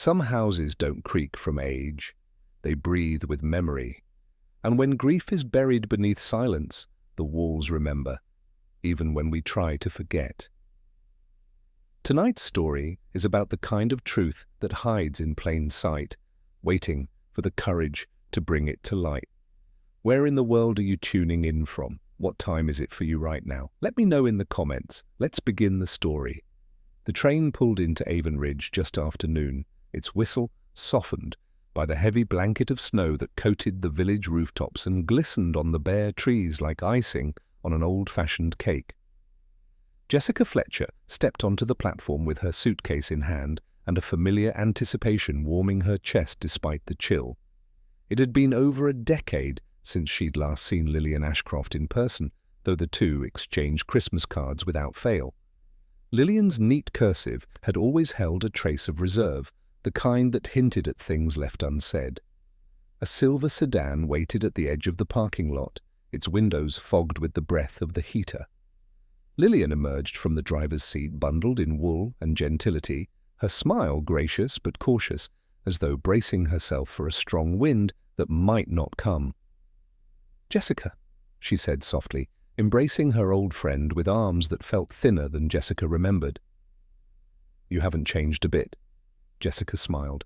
Some houses don't creak from age. They breathe with memory. And when grief is buried beneath silence, the walls remember, even when we try to forget. Tonight's story is about the kind of truth that hides in plain sight, waiting for the courage to bring it to light. Where in the world are you tuning in from? What time is it for you right now? Let me know in the comments. Let's begin the story. The train pulled into Avon Ridge just after noon, its whistle softened by the heavy blanket of snow that coated the village rooftops and glistened on the bare trees like icing on an old-fashioned cake. Jessica Fletcher stepped onto the platform with her suitcase in hand and a familiar anticipation warming her chest despite the chill. It had been over a decade since she'd last seen Lillian Ashcroft in person, though the two exchanged Christmas cards without fail. Lillian's neat cursive had always held a trace of reserve, the kind that hinted at things left unsaid. A silver sedan waited at the edge of the parking lot, its windows fogged with the breath of the heater. Lillian emerged from the driver's seat bundled in wool and gentility, her smile gracious but cautious, as though bracing herself for a strong wind that might not come. "Jessica," she said softly, embracing her old friend with arms that felt thinner than Jessica remembered. "You haven't changed a bit." Jessica smiled.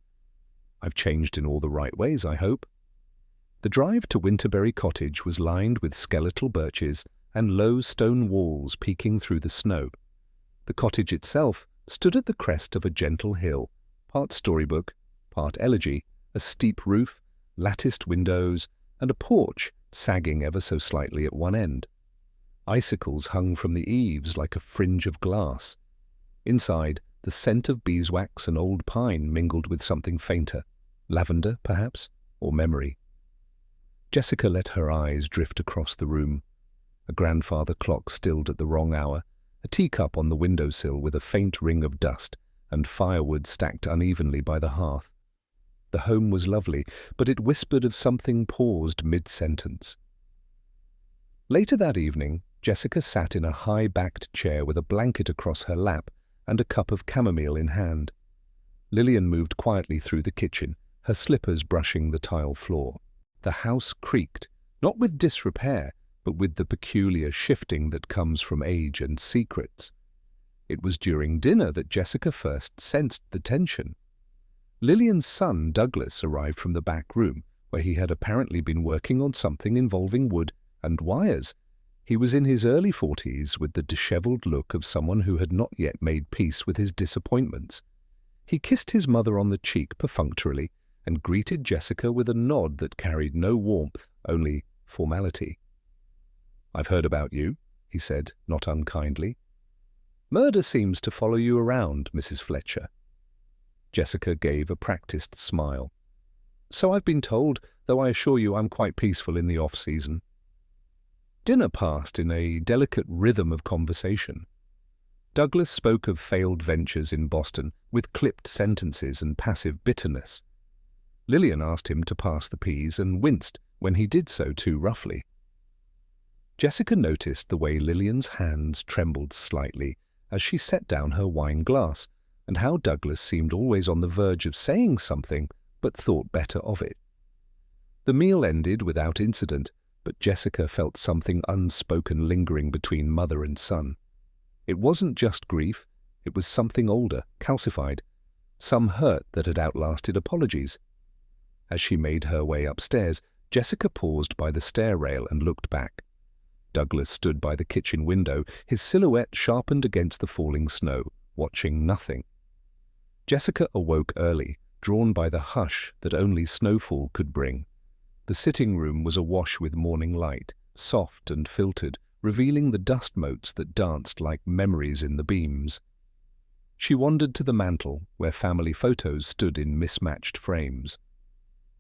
"I've changed in all the right ways, I hope." The drive to Winterberry Cottage was lined with skeletal birches and low stone walls peeking through the snow. The cottage itself stood at the crest of a gentle hill, part storybook, part elegy, a steep roof, latticed windows, and a porch sagging ever so slightly at one end. Icicles hung from the eaves like a fringe of glass. Inside, the scent of beeswax and old pine mingled with something fainter, lavender, perhaps, or memory. Jessica let her eyes drift across the room. A grandfather clock stilled at the wrong hour, a teacup on the windowsill with a faint ring of dust, and firewood stacked unevenly by the hearth. The home was lovely, but it whispered of something paused mid-sentence. Later that evening, Jessica sat in a high-backed chair with a blanket across her lap and a cup of chamomile in hand. Lillian moved quietly through the kitchen, her slippers brushing the tile floor. The house creaked, not with disrepair, but with the peculiar shifting that comes from age and secrets. It was during dinner that Jessica first sensed the tension. Lillian's son, Douglas, arrived from the back room, where he had apparently been working on something involving wood and wires. He was in his early 40s, with the disheveled look of someone who had not yet made peace with his disappointments. He kissed his mother on the cheek perfunctorily and greeted Jessica with a nod that carried no warmth, only formality. "I've heard about you," he said, not unkindly. "Murder seems to follow you around, Mrs. Fletcher." Jessica gave a practiced smile. "So I've been told, though I assure you I'm quite peaceful in the off-season." Dinner passed in a delicate rhythm of conversation. Douglas spoke of failed ventures in Boston with clipped sentences and passive bitterness. Lillian asked him to pass the peas and winced when he did so too roughly. Jessica noticed the way Lillian's hands trembled slightly as she set down her wine glass, and how Douglas seemed always on the verge of saying something, but thought better of it. The meal ended without incident, but Jessica felt something unspoken lingering between mother and son. It wasn't just grief, it was something older, calcified, some hurt that had outlasted apologies. As she made her way upstairs, Jessica paused by the stair rail and looked back. Douglas stood by the kitchen window, his silhouette sharpened against the falling snow, watching nothing. Jessica awoke early, drawn by the hush that only snowfall could bring. The sitting room was awash with morning light, soft and filtered, revealing the dust motes that danced like memories in the beams. She wandered to the mantel, where family photos stood in mismatched frames.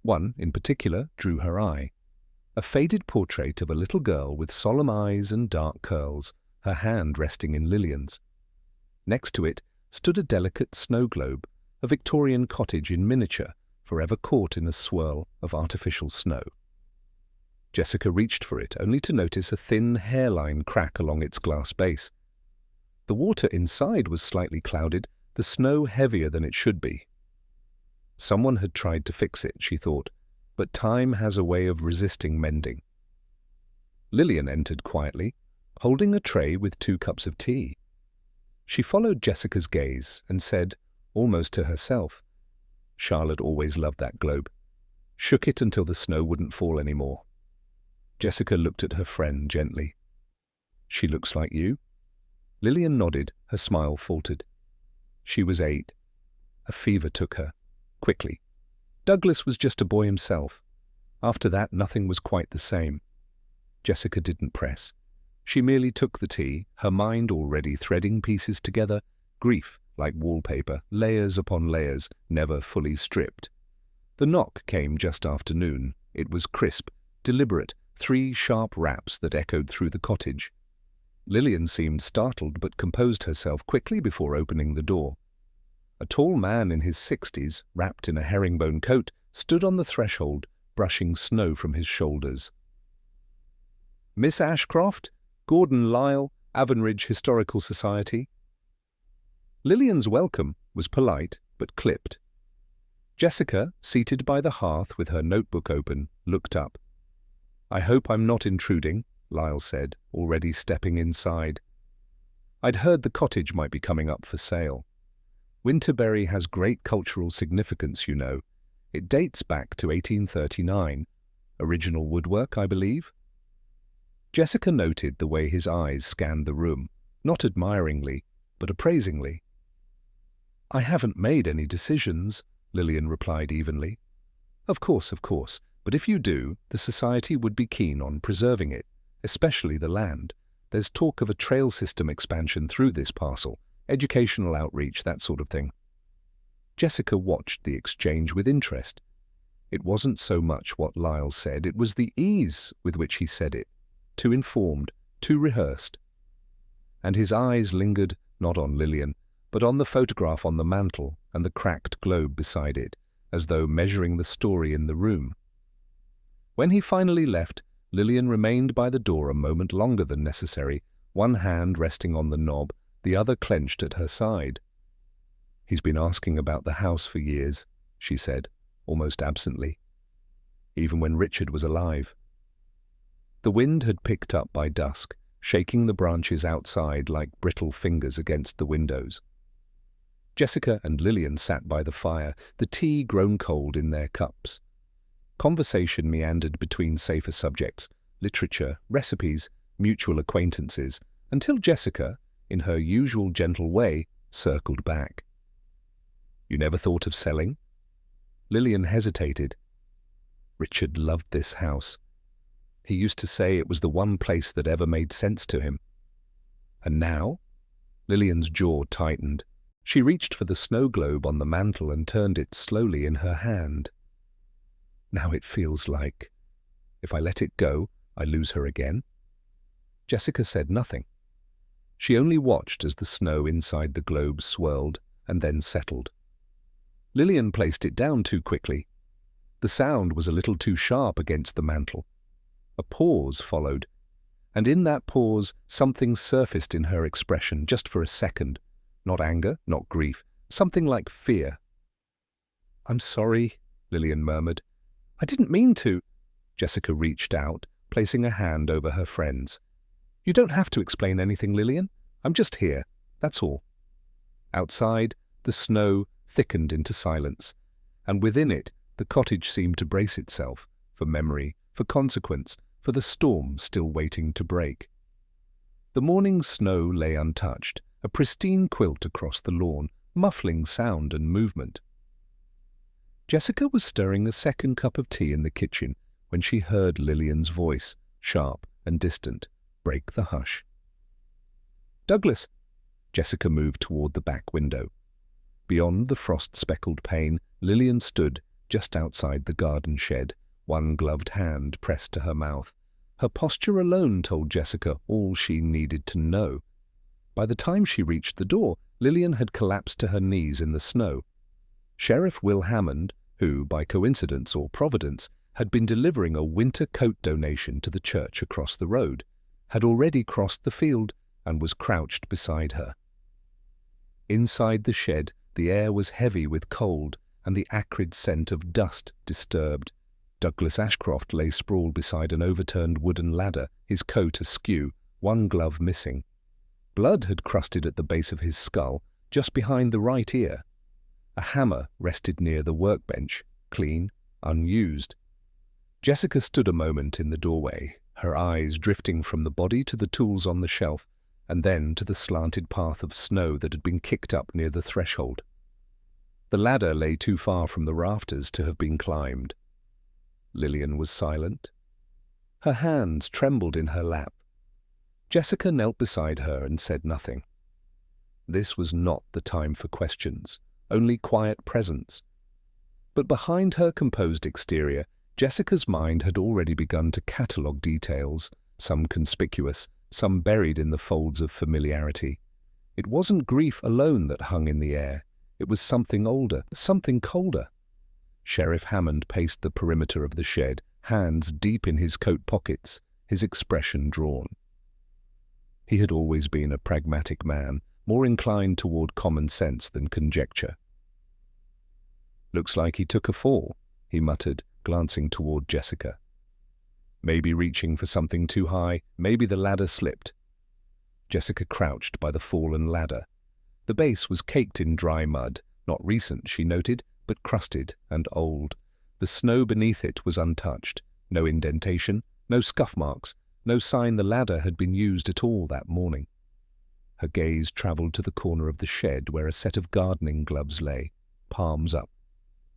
One, in particular, drew her eye. A faded portrait of a little girl with solemn eyes and dark curls, her hand resting in Lillian's. Next to it stood a delicate snow globe, a Victorian cottage in miniature, forever caught in a swirl of artificial snow. Jessica reached for it, only to notice a thin hairline crack along its glass base. The water inside was slightly clouded, the snow heavier than it should be. Someone had tried to fix it, she thought, but time has a way of resisting mending. Lillian entered quietly, holding a tray with 2 cups of tea. She followed Jessica's gaze and said, almost to herself, "Charlotte always loved that globe. Shook it until the snow wouldn't fall anymore." Jessica looked at her friend gently. "She looks like you?" Lillian nodded, her smile faltered. She was 8. A fever took her, quickly. Douglas was just a boy himself. After that, nothing was quite the same. Jessica didn't press. She merely took the tea, her mind already threading pieces together, grief like wallpaper, layers upon layers, never fully stripped. The knock came just after noon. It was crisp, deliberate, 3 sharp raps that echoed through the cottage. Lillian seemed startled but composed herself quickly before opening the door. A tall man in his 60s, wrapped in a herringbone coat, stood on the threshold, brushing snow from his shoulders. "Miss Ashcroft, Gordon Lyle, Avonridge Historical Society." Lillian's welcome was polite but clipped. Jessica, seated by the hearth with her notebook open, looked up. "I hope I'm not intruding," Lyle said, already stepping inside. "I'd heard the cottage might be coming up for sale. Winterberry has great cultural significance, you know. It dates back to 1839. Original woodwork, I believe." Jessica noted the way his eyes scanned the room, not admiringly, but appraisingly. "I haven't made any decisions," Lillian replied evenly. Of course, but if you do, the Society would be keen on preserving it, especially the land. There's talk of a trail system expansion through this parcel, educational outreach, that sort of thing." Jessica watched the exchange with interest. It wasn't so much what Lyle said, it was the ease with which he said it. Too informed, too rehearsed. And his eyes lingered not on Lillian, but on the photograph on the mantel and the cracked globe beside it, as though measuring the story in the room. When he finally left, Lillian remained by the door a moment longer than necessary, one hand resting on the knob, the other clenched at her side. "He's been asking about the house for years," she said, almost absently. "Even when Richard was alive." The wind had picked up by dusk, shaking the branches outside like brittle fingers against the windows. Jessica and Lillian sat by the fire, the tea grown cold in their cups. Conversation meandered between safer subjects, literature, recipes, mutual acquaintances, until Jessica, in her usual gentle way, circled back. "You never thought of selling?" Lillian hesitated. "Richard loved this house. He used to say it was the one place that ever made sense to him." "And now?" Lillian's jaw tightened. She reached for the snow globe on the mantel and turned it slowly in her hand. "Now it feels like, if I let it go, I lose her again." Jessica said nothing. She only watched as the snow inside the globe swirled and then settled. Lillian placed it down too quickly. The sound was a little too sharp against the mantel. A pause followed, and in that pause something surfaced in her expression just for a second. Not anger, not grief, something like fear. "I'm sorry," Lillian murmured. "I didn't mean to." Jessica reached out, placing a hand over her friend's. "You don't have to explain anything, Lillian. I'm just here, that's all." Outside, the snow thickened into silence, and within it the cottage seemed to brace itself, for memory, for consequence, for the storm still waiting to break. The morning snow lay untouched, a pristine quilt across the lawn, muffling sound and movement. Jessica was stirring a second cup of tea in the kitchen when she heard Lillian's voice, sharp and distant, break the hush. "Douglas!" Jessica moved toward the back window. Beyond the frost-speckled pane, Lillian stood just outside the garden shed, one gloved hand pressed to her mouth. Her posture alone told Jessica all she needed to know. By the time she reached the door, Lillian had collapsed to her knees in the snow. Sheriff Will Hammond, who, by coincidence or providence, had been delivering a winter coat donation to the church across the road, had already crossed the field and was crouched beside her. Inside the shed, the air was heavy with cold, and the acrid scent of dust disturbed. Douglas Ashcroft lay sprawled beside an overturned wooden ladder, his coat askew, one glove missing. Blood had crusted at the base of his skull, just behind the right ear. A hammer rested near the workbench, clean, unused. Jessica stood a moment in the doorway, her eyes drifting from the body to the tools on the shelf, and then to the slanted path of snow that had been kicked up near the threshold. The ladder lay too far from the rafters to have been climbed. Lillian was silent. Her hands trembled in her lap. Jessica knelt beside her and said nothing. This was not the time for questions, only quiet presence. But behind her composed exterior, Jessica's mind had already begun to catalogue details, some conspicuous, some buried in the folds of familiarity. It wasn't grief alone that hung in the air. It was something older, something colder. Sheriff Hammond paced the perimeter of the shed, hands deep in his coat pockets, his expression drawn. He had always been a pragmatic man, more inclined toward common sense than conjecture. "Looks like he took a fall," he muttered, glancing toward Jessica. "Maybe reaching for something too high, maybe the ladder slipped." Jessica crouched by the fallen ladder. The base was caked in dry mud, not recent, she noted, but crusted and old. The snow beneath it was untouched, no indentation, no scuff marks, no sign the ladder had been used at all that morning. Her gaze travelled to the corner of the shed where a set of gardening gloves lay, palms up,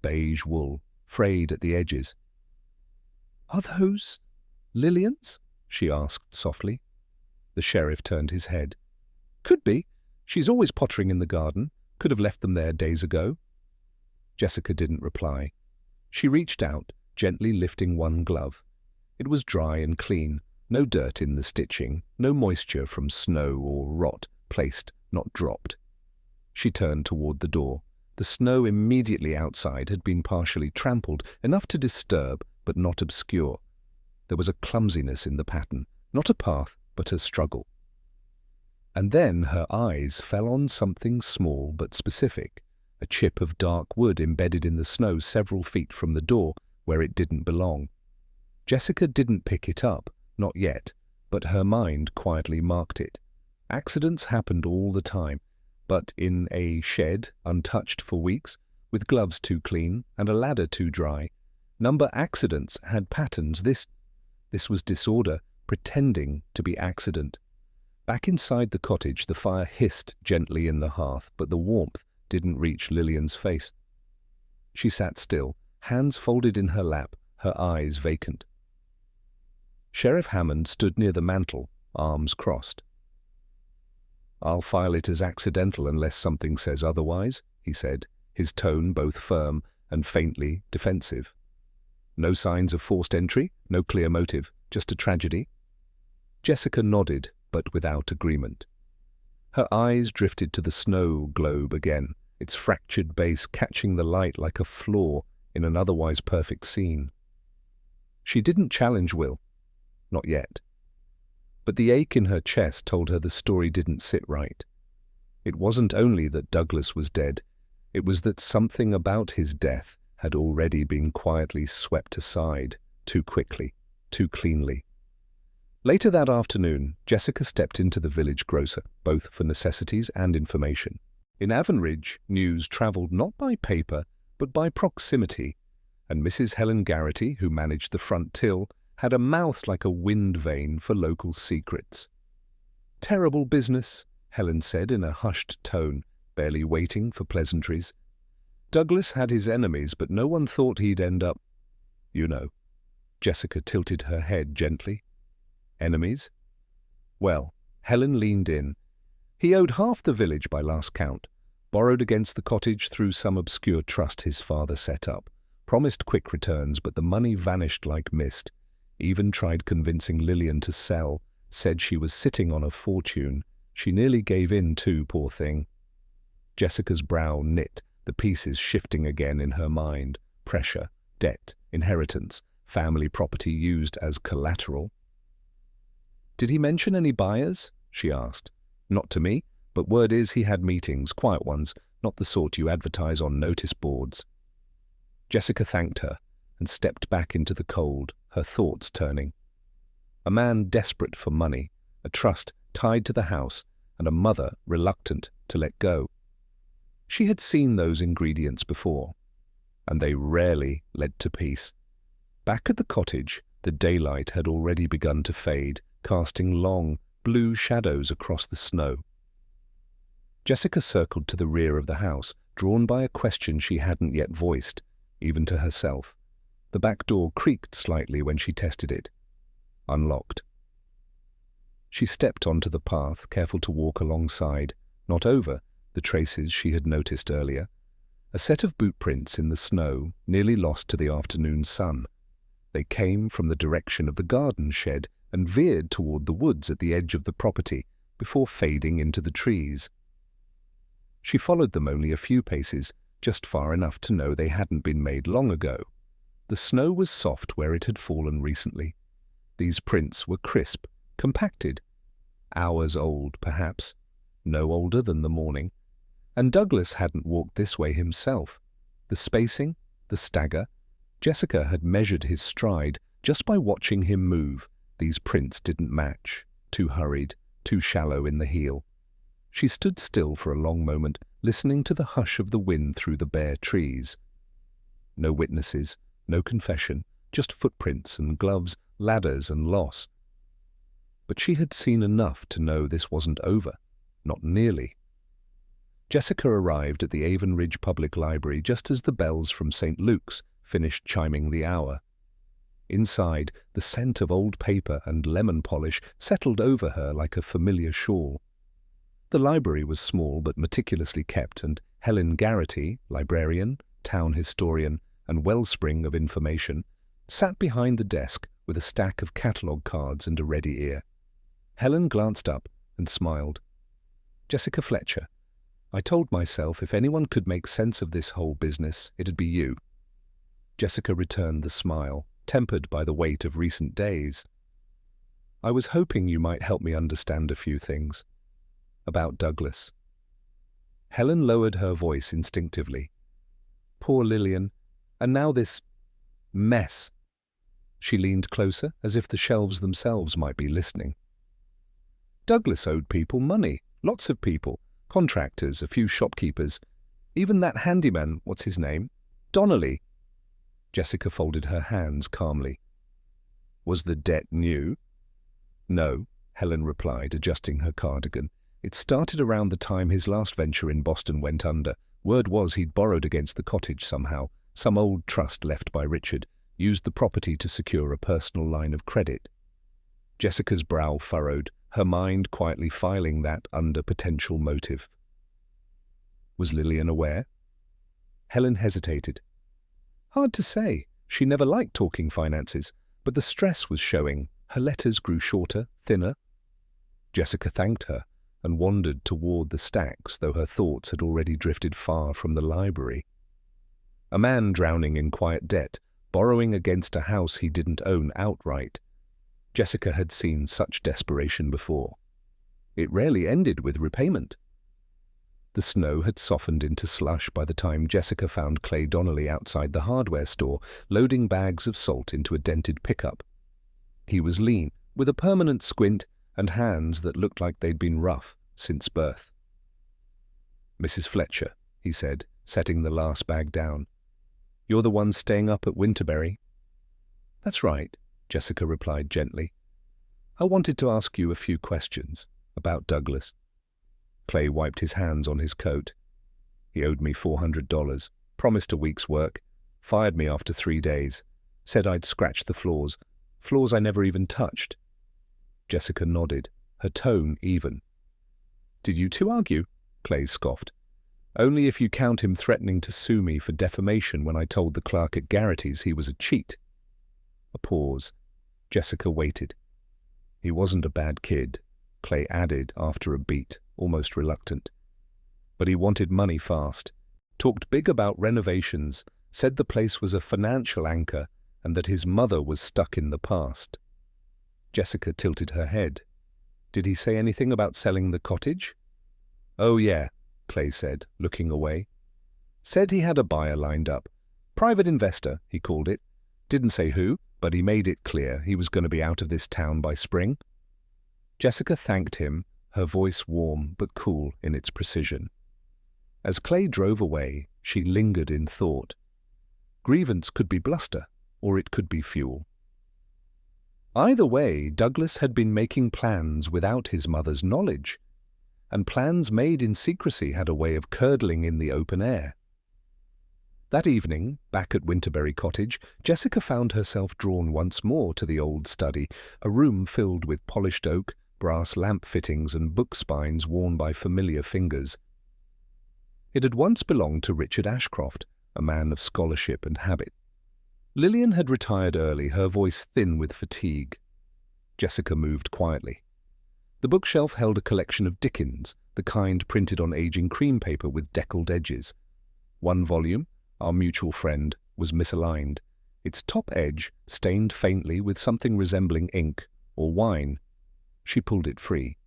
beige wool, frayed at the edges. "Are those Lillian's?" she asked softly. The sheriff turned his head. "Could be. She's always pottering in the garden. Could have left them there days ago." Jessica didn't reply. She reached out, gently lifting one glove. It was dry and clean, no dirt in the stitching, no moisture from snow or rot, placed, not dropped. She turned toward the door. The snow immediately outside had been partially trampled, enough to disturb, but not obscure. There was a clumsiness in the pattern, not a path, but a struggle. And then her eyes fell on something small but specific, a chip of dark wood embedded in the snow several feet from the door, where it didn't belong. Jessica didn't pick it up, not yet, but her mind quietly marked it. Accidents happened all the time, but in a shed, untouched for weeks, with gloves too clean and a ladder too dry, accidents had patterns. This was disorder, pretending to be accident. Back inside the cottage, the fire hissed gently in the hearth, but the warmth didn't reach Lillian's face. She sat still, hands folded in her lap, her eyes vacant. Sheriff Hammond stood near the mantel, arms crossed. "I'll file it as accidental unless something says otherwise," he said, his tone both firm and faintly defensive. "No signs of forced entry, no clear motive, just a tragedy?" Jessica nodded, but without agreement. Her eyes drifted to the snow globe again, its fractured base catching the light like a flaw in an otherwise perfect scene. She didn't challenge Will. Not yet. But the ache in her chest told her the story didn't sit right. It wasn't only that Douglas was dead, it was that something about his death had already been quietly swept aside, too quickly, too cleanly. Later that afternoon, Jessica stepped into the village grocer, both for necessities and information. In Avonridge, news travelled not by paper, but by proximity, and Mrs. Helen Garrity, who managed the front till, had a mouth like a wind vane for local secrets. "Terrible business," Helen said in a hushed tone, barely waiting for pleasantries. "Douglas had his enemies, but no one thought he'd end up, you know." Jessica tilted her head gently. "Enemies?" "Well," Helen leaned in. "He owed half the village by last count, borrowed against the cottage through some obscure trust his father set up, promised quick returns, but the money vanished like mist. Even tried convincing Lillian to sell, said she was sitting on a fortune. She nearly gave in too, poor thing." Jessica's brow knit, the pieces shifting again in her mind. Pressure, debt, inheritance, family property used as collateral. "Did he mention any buyers?" she asked. "Not to me, but word is he had meetings, quiet ones, not the sort you advertise on notice boards." Jessica thanked her and stepped back into the cold, her thoughts turning. A man desperate for money, a trust tied to the house, and a mother reluctant to let go. She had seen those ingredients before, and they rarely led to peace. Back at the cottage, the daylight had already begun to fade, casting long, blue shadows across the snow. Jessica circled to the rear of the house, drawn by a question she hadn't yet voiced, even to herself. The back door creaked slightly when she tested it. Unlocked. She stepped onto the path, careful to walk alongside, not over, the traces she had noticed earlier. A set of boot prints in the snow, nearly lost to the afternoon sun. They came from the direction of the garden shed and veered toward the woods at the edge of the property before fading into the trees. She followed them only a few paces, just far enough to know they hadn't been made long ago. The snow was soft where it had fallen recently. These prints were crisp, compacted. Hours old, perhaps. No older than the morning. And Douglas hadn't walked this way himself. The spacing, the stagger. Jessica had measured his stride just by watching him move. These prints didn't match. Too hurried, too shallow in the heel. She stood still for a long moment, listening to the hush of the wind through the bare trees. No witnesses, no confession, just footprints and gloves, ladders and loss. But she had seen enough to know this wasn't over. Not nearly. Jessica arrived at the Avon Ridge Public Library just as the bells from St. Luke's finished chiming the hour. Inside, the scent of old paper and lemon polish settled over her like a familiar shawl. The library was small but meticulously kept, and Helen Garrity, librarian, town historian, and wellspring of information, sat behind the desk with a stack of catalogue cards and a ready ear. Helen glanced up and smiled. "Jessica Fletcher, I told myself if anyone could make sense of this whole business, it'd be you." Jessica returned the smile, tempered by the weight of recent days. "I was hoping you might help me understand a few things. About Douglas." Helen lowered her voice instinctively. "Poor Lillian, and now this mess." She leaned closer, as if the shelves themselves might be listening. "Douglas owed people money, lots of people, contractors, a few shopkeepers, even that handyman, what's his name? Donnelly." Jessica folded her hands calmly. "Was the debt new?" "No," Helen replied, adjusting her cardigan. "It started around the time his last venture in Boston went under. Word was he'd borrowed against the cottage somehow, some old trust left by Richard, used the property to secure a personal line of credit." Jessica's brow furrowed, her mind quietly filing that under potential motive. Was Lillian aware? Helen hesitated. "Hard to say. She never liked talking finances, but the stress was showing. Her letters grew shorter, thinner." Jessica thanked her and wandered toward the stacks, though her thoughts had already drifted far from the library. A man drowning in quiet debt, borrowing against a house he didn't own outright. Jessica had seen such desperation before. It rarely ended with repayment. The snow had softened into slush by the time Jessica found Clay Donnelly outside the hardware store, loading bags of salt into a dented pickup. He was lean, with a permanent squint and hands that looked like they'd been rough since birth. "Mrs. Fletcher," he said, setting the last bag down. "You're the one staying up at Winterberry?" "That's right," Jessica replied gently. "I wanted to ask you a few questions about Douglas." Clay wiped his hands on his coat. "He owed me $400, promised a week's work, fired me after 3 days, said I'd scratch the floors I never even touched." Jessica nodded, her tone even. "Did you two argue?" Clay scoffed. "Only if you count him threatening to sue me for defamation when I told the clerk at Garrity's he was a cheat." A pause. Jessica waited. "He wasn't a bad kid," Clay added after a beat, almost reluctant. "But he wanted money fast. Talked big about renovations, said the place was a financial anchor and that his mother was stuck in the past." Jessica tilted her head. "Did he say anything about selling the cottage?" "Oh yeah," Clay said, looking away. "Said he had a buyer lined up. Private investor, he called it. Didn't say who, but he made it clear he was going to be out of this town by spring. Jessica thanked him, her voice warm but cool in its precision. As Clay drove away, she lingered in thought. Grievance could be bluster, or it could be fuel. Either way, Douglas had been making plans without his mother's knowledge, and plans made in secrecy had a way of curdling in the open air. That evening, back at Winterberry Cottage, Jessica found herself drawn once more to the old study, a room filled with polished oak, brass lamp fittings and book spines worn by familiar fingers. It had once belonged to Richard Ashcroft, a man of scholarship and habit. Lillian had retired early, her voice thin with fatigue. Jessica moved quietly. The bookshelf held a collection of Dickens, the kind printed on aging cream paper with deckled edges. One volume, Our Mutual Friend, was misaligned, its top edge stained faintly with something resembling ink or wine. She pulled it free.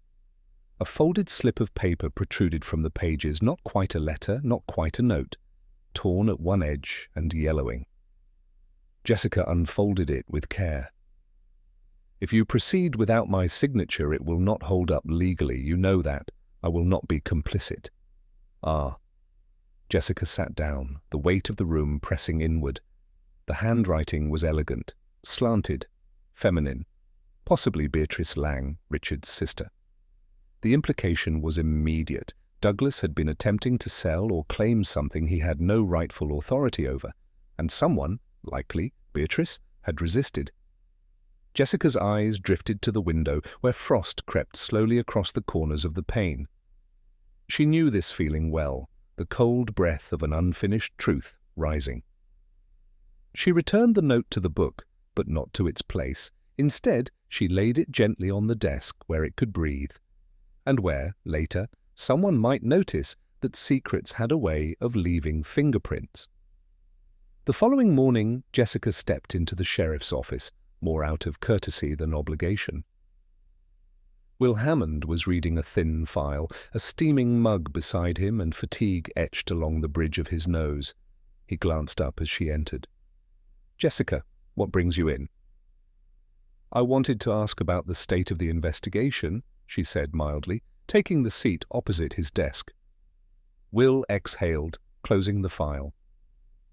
A folded slip of paper protruded from the pages, not quite a letter, not quite a note, torn at one edge and yellowing. Jessica unfolded it with care. If you proceed without my signature, it will not hold up legally. You know that. I will not be complicit. Ah. Jessica sat down, the weight of the room pressing inward. The handwriting was elegant, slanted, feminine, possibly Beatrice Lang, Richard's sister. The implication was immediate. Douglas had been attempting to sell or claim something he had no rightful authority over, and someone, likely Beatrice, had resisted. Jessica's eyes drifted to the window, where frost crept slowly across the corners of the pane. She knew this feeling well, the cold breath of an unfinished truth rising. She returned the note to the book, but not to its place. Instead, she laid it gently on the desk where it could breathe, and where, later, someone might notice that secrets had a way of leaving fingerprints. The following morning, Jessica stepped into the sheriff's office, more out of courtesy than obligation. Will Hammond was reading a thin file, a steaming mug beside him and fatigue etched along the bridge of his nose. He glanced up as she entered. "Jessica, what brings you in?" "I wanted to ask about the state of the investigation," she said mildly, taking the seat opposite his desk. Will exhaled, closing the file.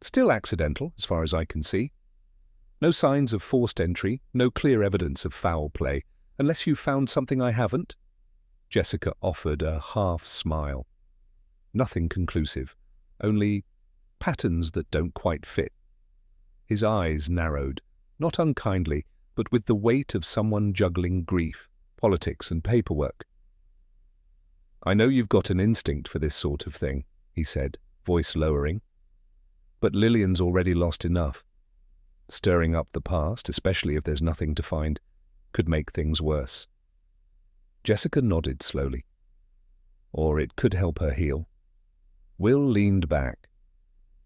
"Still accidental, as far as I can see. No signs of forced entry, no clear evidence of foul play, unless you've found something I haven't?" Jessica offered a half-smile. "Nothing conclusive, only patterns that don't quite fit." His eyes narrowed, not unkindly, but with the weight of someone juggling grief, politics and paperwork. "I know you've got an instinct for this sort of thing," he said, voice lowering. "But Lillian's already lost enough. Stirring up the past, especially if there's nothing to find, could make things worse." Jessica nodded slowly. "Or it could help her heal." Will leaned back.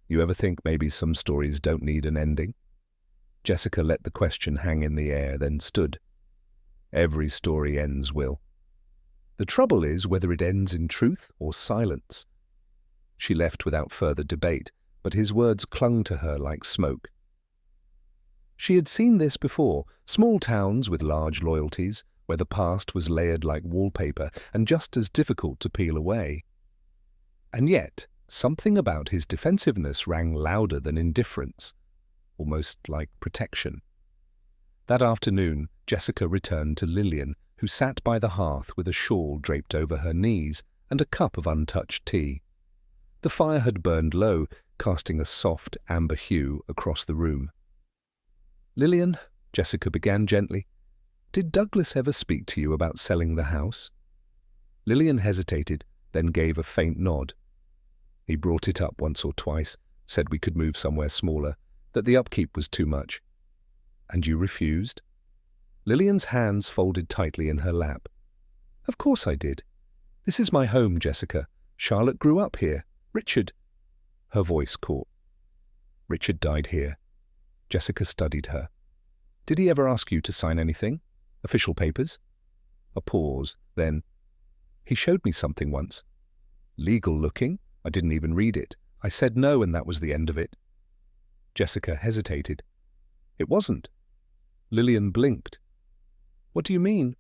"You ever think maybe some stories don't need an ending?" Jessica let the question hang in the air, then stood. "Every story ends, Will. The trouble is whether it ends in truth or silence." She left without further debate, but his words clung to her like smoke. She had seen this before, small towns with large loyalties, where the past was layered like wallpaper and just as difficult to peel away. And yet, something about his defensiveness rang louder than indifference, almost like protection. That afternoon, Jessica returned to Lillian, who sat by the hearth with a shawl draped over her knees and a cup of untouched tea. The fire had burned low, casting a soft amber hue across the room. "Lillian," Jessica began gently, "did Douglas ever speak to you about selling the house?" Lillian hesitated, then gave a faint nod. "He brought it up once or twice, said we could move somewhere smaller, that the upkeep was too much." "And you refused?" Lillian's hands folded tightly in her lap. "Of course I did. This is my home, Jessica. Charlotte grew up here. Richard—" Her voice caught. "Richard died here." Jessica studied her. "Did he ever ask you to sign anything? Official papers?" A pause, then, "He showed me something once. Legal looking. I didn't even read it. I said no, and that was the end of it." Jessica hesitated. It wasn't. Lillian blinked. What do you mean?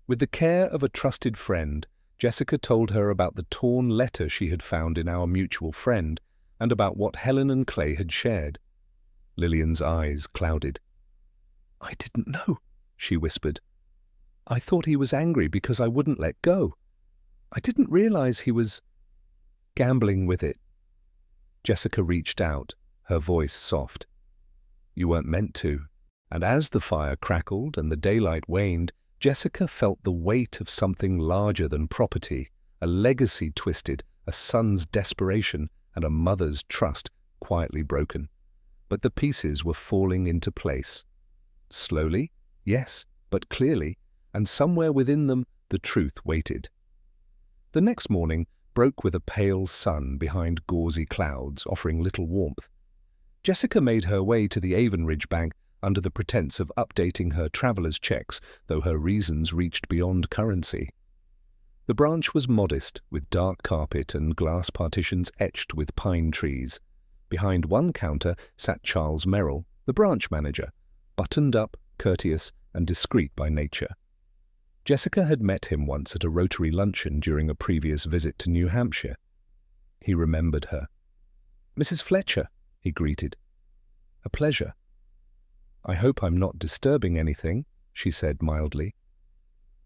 With the care of a trusted friend, Jessica told her about the torn letter she had found in our mutual friend and about what Helen and Clay had shared. Lillian's eyes clouded. I didn't know, she whispered. I thought he was angry because I wouldn't let go. I didn't realize he was gambling with it. Jessica reached out, her voice soft. You weren't meant to. And as the fire crackled and the daylight waned, Jessica felt the weight of something larger than property, a legacy twisted, a son's desperation, and a mother's trust quietly broken. But the pieces were falling into place. Slowly, yes, but clearly, and somewhere within them the truth waited. The next morning broke with a pale sun behind gauzy clouds, offering little warmth. Jessica made her way to the Avonridge Bank under the pretense of updating her traveller's checks, though her reasons reached beyond currency. The branch was modest, with dark carpet and glass partitions etched with pine trees. Behind one counter sat Charles Merrill, the branch manager, buttoned up, courteous, and discreet by nature. Jessica had met him once at a Rotary luncheon during a previous visit to New Hampshire. He remembered her. Mrs. Fletcher, he greeted. A pleasure. I hope I'm not disturbing anything, she said mildly.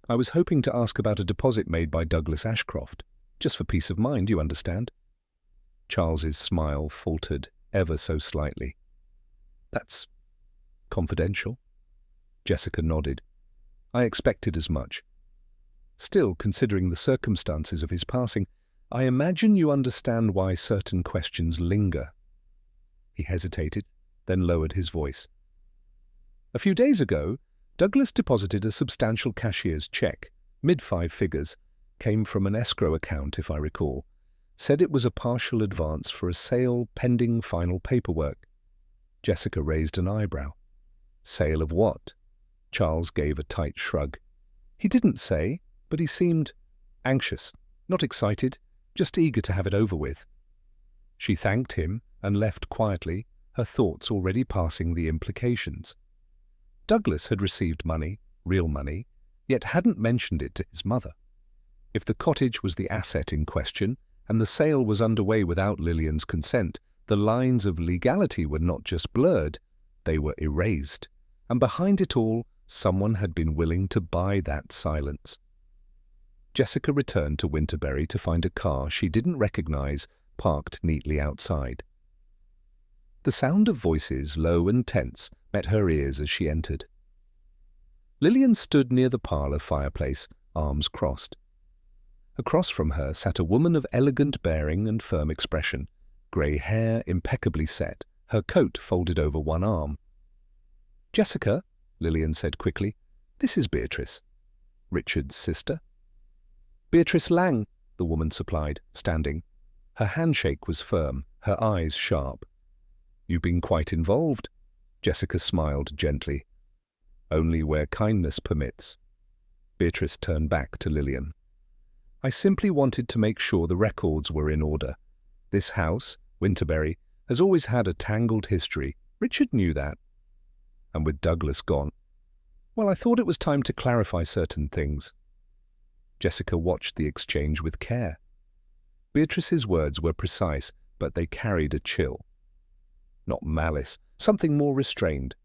I was hoping to ask about a deposit made by Douglas Ashcroft, just for peace of mind, you understand. Charles's smile faltered ever so slightly. That's confidential. Jessica nodded. I expected as much. Still, considering the circumstances of his passing, I imagine you understand why certain questions linger. He hesitated, then lowered his voice. A few days ago, Douglas deposited a substantial cashier's check, mid-five figures, came from an escrow account, if I recall. Said it was a partial advance for a sale pending final paperwork. Jessica raised an eyebrow. Sale of what? Charles gave a tight shrug. He didn't say, but he seemed anxious, not excited, just eager to have it over with. She thanked him and left quietly, her thoughts already passing the implications. Douglas had received money, real money, yet hadn't mentioned it to his mother. If the cottage was the asset in question, and the sale was underway without Lillian's consent, the lines of legality were not just blurred, they were erased, and behind it all, someone had been willing to buy that silence. Jessica returned to Winterberry to find a car she didn't recognize parked neatly outside. The sound of voices, low and tense, met her ears as she entered. Lillian stood near the parlour fireplace, arms crossed. Across from her sat a woman of elegant bearing and firm expression, grey hair impeccably set, her coat folded over one arm. Jessica, Lillian said quickly, this is Beatrice. Richard's sister. Beatrice Lang, the woman supplied, standing. Her handshake was firm, her eyes sharp. You've been quite involved. Jessica smiled gently. Only where kindness permits. Beatrice turned back to Lillian. I simply wanted to make sure the records were in order. This house, Winterberry, has always had a tangled history. Richard knew that. And with Douglas gone, well, I thought it was time to clarify certain things. Jessica watched the exchange with care. Beatrice's words were precise, but they carried a chill. Not malice, something more restrained.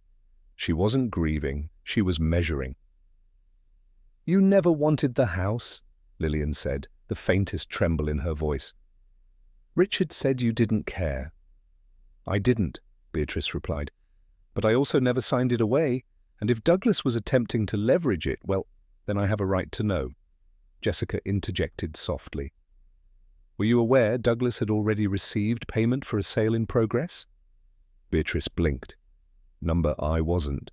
She wasn't grieving, she was measuring. You never wanted the house, Lillian said, the faintest tremble in her voice. Richard said you didn't care. I didn't, Beatrice replied. But I also never signed it away, and if Douglas was attempting to leverage it, well, then I have a right to know. Jessica interjected softly. Were you aware Douglas had already received payment for a sale in progress? Beatrice blinked. Number I wasn't.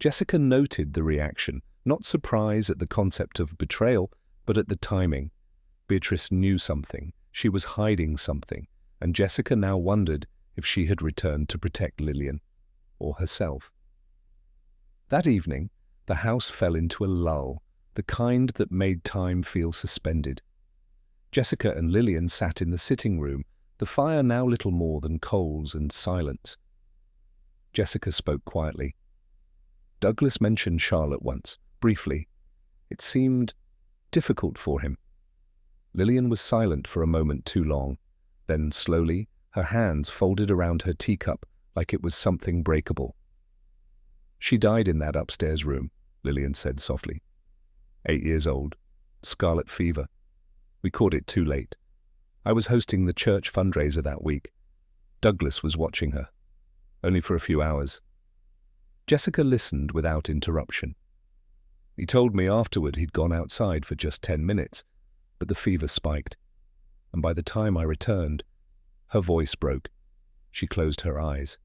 Jessica noted the reaction, not surprise at the concept of betrayal, but at the timing. Beatrice knew something, she was hiding something, and Jessica now wondered if she had returned to protect Lillian, or herself. That evening, the house fell into a lull, the kind that made time feel suspended. Jessica and Lillian sat in the sitting room, the fire now little more than coals and silence. Jessica spoke quietly. Douglas mentioned Charlotte once, briefly. It seemed difficult for him. Lillian was silent for a moment too long. Then, slowly, her hands folded around her teacup like it was something breakable. "She died in that upstairs room," Lillian said softly. 8 years old. Scarlet fever. We caught it too late. I was hosting the church fundraiser that week. Douglas was watching her. Only for a few hours. Jessica listened without interruption. He told me afterward he'd gone outside for just 10 minutes, but the fever spiked. And by the time I returned, her voice broke. She closed her eyes.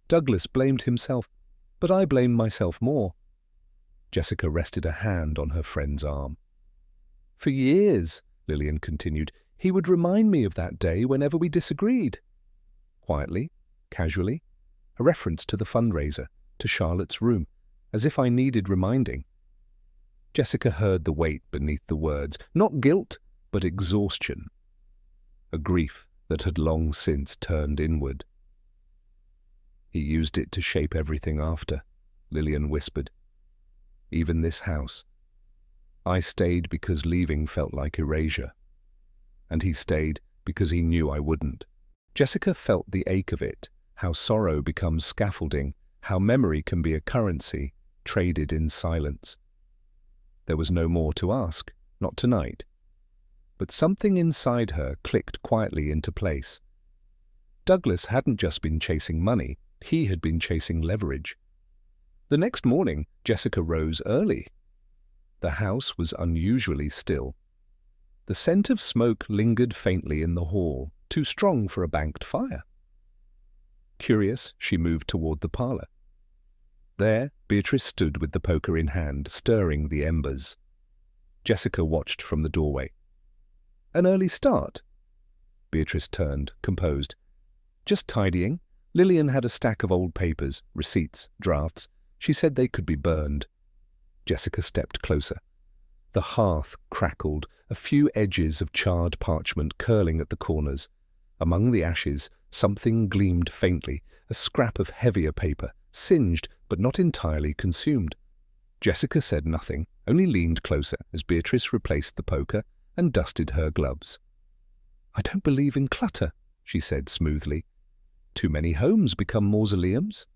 Douglas blamed himself, but I blamed myself more. Jessica rested a hand on her friend's arm. "For years," Lillian continued, "he would remind me of that day whenever we disagreed." Quietly, casually, a reference to the fundraiser, to Charlotte's room, as if I needed reminding. Jessica heard the weight beneath the words, not guilt, but exhaustion. A grief that had long since turned inward. "He used it to shape everything after," Lillian whispered. "Even this house. I stayed because leaving felt like erasure. And he stayed because he knew I wouldn't." Jessica felt the ache of it, how sorrow becomes scaffolding, how memory can be a currency, traded in silence. There was no more to ask, not tonight. But something inside her clicked quietly into place. Douglas hadn't just been chasing money, he had been chasing leverage. The next morning, Jessica rose early. The house was unusually still. The scent of smoke lingered faintly in the hall, too strong for a banked fire. Curious, she moved toward the parlor. There, Beatrice stood with the poker in hand, stirring the embers. Jessica watched from the doorway. "An early start?" Beatrice turned, composed. "Just tidying. Lillian had a stack of old papers, receipts, drafts. She said they could be burned." Jessica stepped closer. The hearth crackled, a few edges of charred parchment curling at the corners. Among the ashes, something gleamed faintly, a scrap of heavier paper, singed but not entirely consumed. Jessica said nothing, only leaned closer as Beatrice replaced the poker and dusted her gloves. "I don't believe in clutter," she said smoothly. "Too many homes become mausoleums?"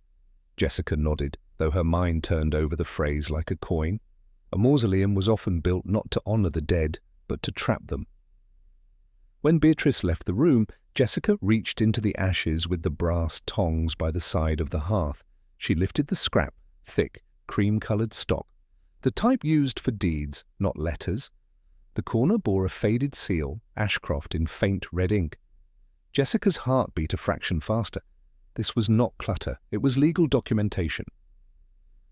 Jessica nodded, though her mind turned over the phrase like a coin. A mausoleum was often built not to honor the dead, but to trap them. When Beatrice left the room, Jessica reached into the ashes with the brass tongs by the side of the hearth. She lifted the scrap, thick, cream-colored stock, the type used for deeds, not letters. The corner bore a faded seal, Ashcroft in faint red ink. Jessica's heart beat a fraction faster. This was not clutter, it was legal documentation.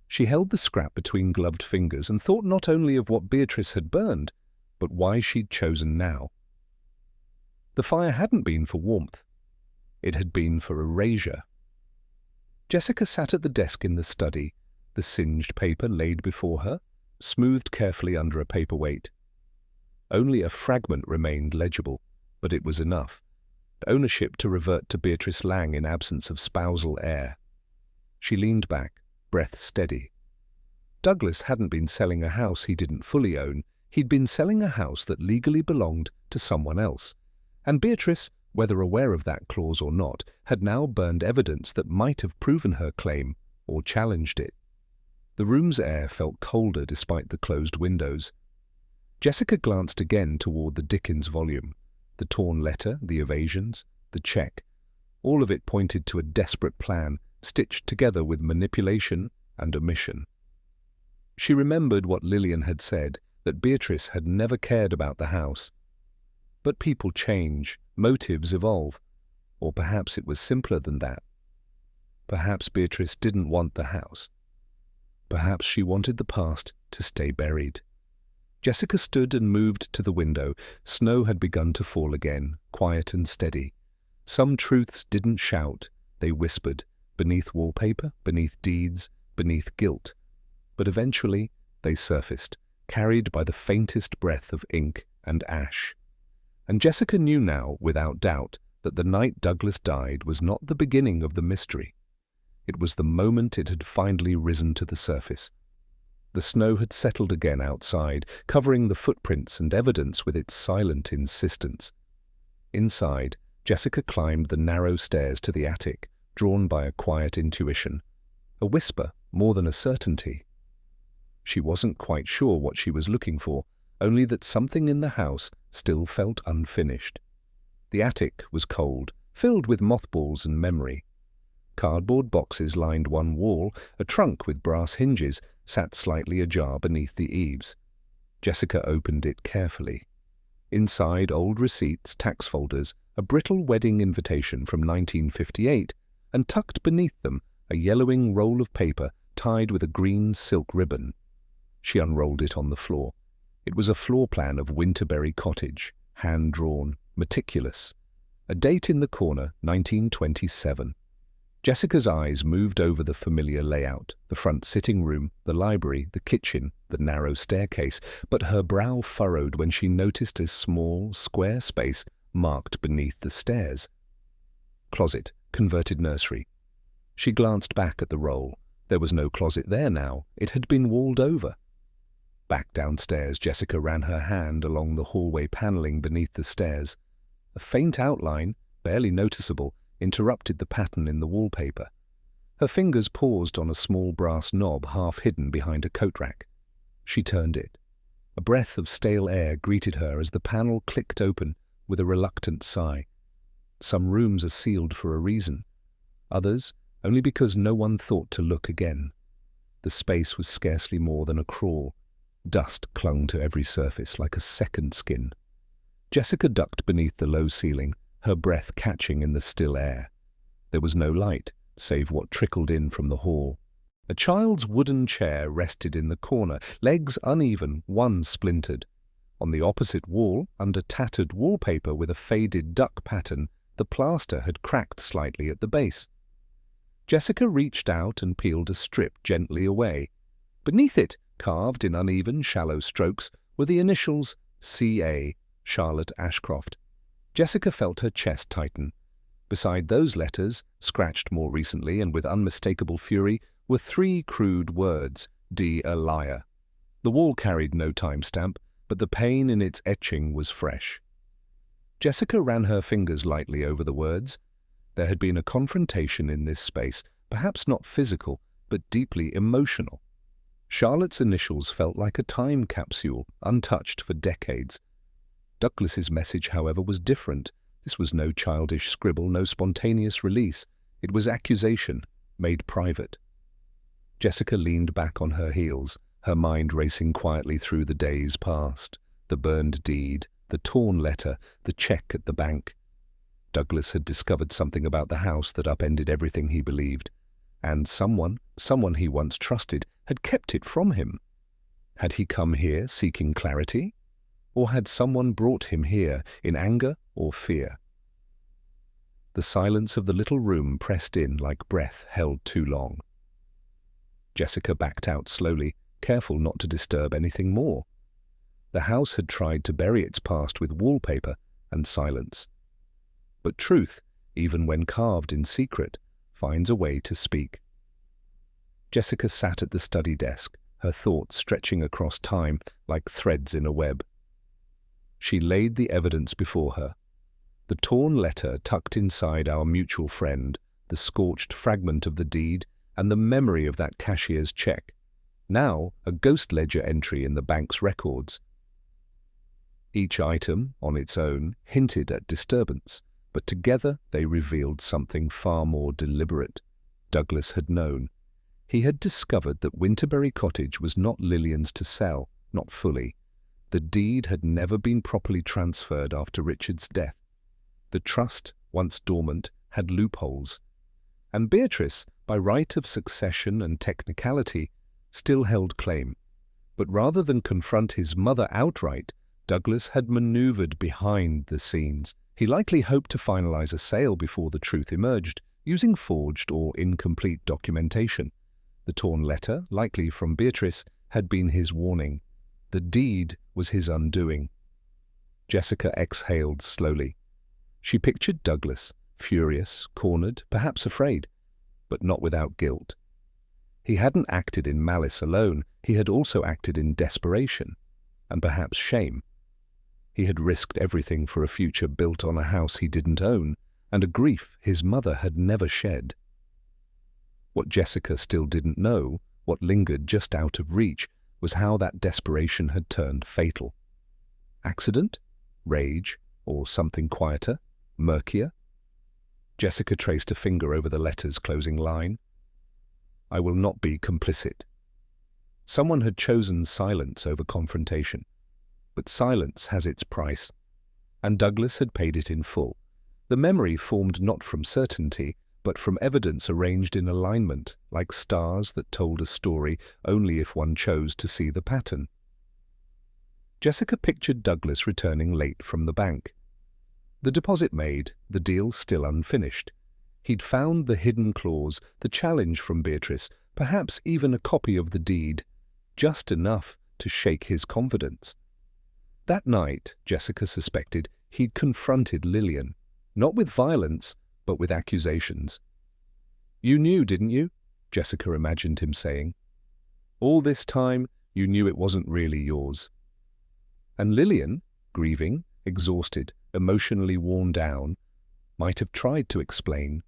She held the scrap between gloved fingers and thought not only of what Beatrice had burned, but why she'd chosen now. The fire hadn't been for warmth. It had been for erasure. Jessica sat at the desk in the study, the singed paper laid before her, smoothed carefully under a paperweight. Only a fragment remained legible, but it was enough. Ownership to revert to Beatrice Lang in absence of spousal heir. She leaned back, breath steady. Douglas hadn't been selling a house he didn't fully own. He'd been selling a house that legally belonged to someone else. And Beatrice, whether aware of that clause or not, had now burned evidence that might have proven her claim or challenged it. The room's air felt colder despite the closed windows. Jessica glanced again toward the Dickens volume. The torn letter, the evasions, the check. All of it pointed to a desperate plan, stitched together with manipulation and omission. She remembered what Lillian had said, that Beatrice had never cared about the house. But people change, motives evolve. Or perhaps it was simpler than that. Perhaps Beatrice didn't want the house. Perhaps she wanted the past to stay buried. Jessica stood and moved to the window. Snow had begun to fall again, quiet and steady. Some truths didn't shout, they whispered, beneath wallpaper, beneath deeds, beneath guilt. But eventually they surfaced, carried by the faintest breath of ink and ash. And Jessica knew now, without doubt, that the night Douglas died was not the beginning of the mystery. It was the moment it had finally risen to the surface. The snow had settled again outside, covering the footprints and evidence with its silent insistence. Inside, Jessica climbed the narrow stairs to the attic, drawn by a quiet intuition. A whisper, more than a certainty. She wasn't quite sure what she was looking for, only that something in the house still felt unfinished. The attic was cold, filled with mothballs and memory. Cardboard boxes lined one wall, a trunk with brass hinges sat slightly ajar beneath the eaves. Jessica opened it carefully. Inside, old receipts, tax folders, a brittle wedding invitation from 1958, and tucked beneath them a yellowing roll of paper tied with a green silk ribbon. She unrolled it on the floor. It was a floor plan of Winterberry Cottage, hand-drawn, meticulous. A date in the corner, 1927. Jessica's eyes moved over the familiar layout, the front sitting room, the library, the kitchen, the narrow staircase, but her brow furrowed when she noticed a small, square space marked beneath the stairs. Closet, converted nursery. She glanced back at the roll. There was no closet there now. It had been walled over. Back downstairs, Jessica ran her hand along the hallway paneling beneath the stairs. A faint outline, barely noticeable, interrupted the pattern in the wallpaper. Her fingers paused on a small brass knob half hidden behind a coat rack. She turned it. A breath of stale air greeted her as the panel clicked open with a reluctant sigh. Some rooms are sealed for a reason. Others, only because no one thought to look again. The space was scarcely more than a crawl. Dust clung to every surface like a second skin. Jessica ducked beneath the low ceiling, her breath catching in the still air. There was no light, save what trickled in from the hall. A child's wooden chair rested in the corner, legs uneven, one splintered. On the opposite wall, under tattered wallpaper with a faded duck pattern, the plaster had cracked slightly at the base. Jessica reached out and peeled a strip gently away. Beneath it, carved in uneven, shallow strokes, were the initials C.A., Charlotte Ashcroft. Jessica felt her chest tighten. Beside those letters, scratched more recently and with unmistakable fury, were three crude words, D. a liar. The wall carried no timestamp, but the pain in its etching was fresh. Jessica ran her fingers lightly over the words. There had been a confrontation in this space, perhaps not physical, but deeply emotional. Charlotte's initials felt like a time capsule, untouched for decades. Douglas's message, however, was different. This was no childish scribble, no spontaneous release. It was accusation, made private. Jessica leaned back on her heels, her mind racing quietly through the days past, the burned deed, the torn letter, the check at the bank. Douglas had discovered something about the house that upended everything he believed, and someone he once trusted, had kept it from him. Had he come here seeking clarity? Or had someone brought him here in anger or fear? The silence of the little room pressed in like breath held too long. Jessica backed out slowly, careful not to disturb anything more. The house had tried to bury its past with wallpaper and silence. But truth, even when carved in secret, finds a way to speak. Jessica sat at the study desk, her thoughts stretching across time like threads in a web. She laid the evidence before her. The torn letter tucked inside our mutual friend, the scorched fragment of the deed, and the memory of that cashier's check. Now a ghost ledger entry in the bank's records. Each item, on its own, hinted at disturbance, but together they revealed something far more deliberate. Douglas had known. He had discovered that Winterberry Cottage was not Lillian's to sell, not fully. The deed had never been properly transferred after Richard's death. The trust, once dormant, had loopholes. And Beatrice, by right of succession and technicality, still held claim. But rather than confront his mother outright, Douglas had maneuvered behind the scenes. He likely hoped to finalize a sale before the truth emerged, using forged or incomplete documentation. The torn letter, likely from Beatrice, had been his warning. The deed was his undoing. Jessica exhaled slowly. She pictured Douglas, furious, cornered, perhaps afraid, but not without guilt. He hadn't acted in malice alone, he had also acted in desperation, and perhaps shame. He had risked everything for a future built on a house he didn't own, and a grief his mother had never shed. What Jessica still didn't know, what lingered just out of reach, was how that desperation had turned fatal. Accident? Rage? Or something quieter? Murkier? Jessica traced a finger over the letter's closing line. I will not be complicit. Someone had chosen silence over confrontation. But silence has its price, and Douglas had paid it in full. The memory formed not from certainty, but from evidence arranged in alignment, like stars that told a story only if one chose to see the pattern. Jessica pictured Douglas returning late from the bank. The deposit made, the deal still unfinished. He'd found the hidden clause, the challenge from Beatrice, perhaps even a copy of the deed, just enough to shake his confidence. That night, Jessica suspected, he'd confronted Lillian, not with violence, but with accusations. You knew, didn't you? Jessica imagined him saying. All this time, you knew it wasn't really yours. And Lillian, grieving, exhausted, emotionally worn down, might have tried to explain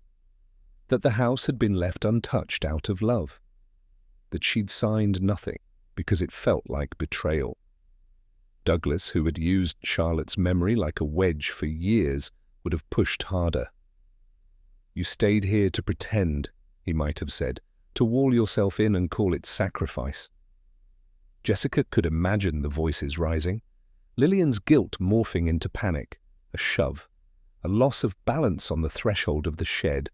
that the house had been left untouched out of love, that she'd signed nothing because it felt like betrayal. Douglas, who had used Charlotte's memory like a wedge for years, would have pushed harder. You stayed here to pretend, he might have said, to wall yourself in and call it sacrifice. Jessica could imagine the voices rising, Lillian's guilt morphing into panic, a shove, a loss of balance on the threshold of the shed,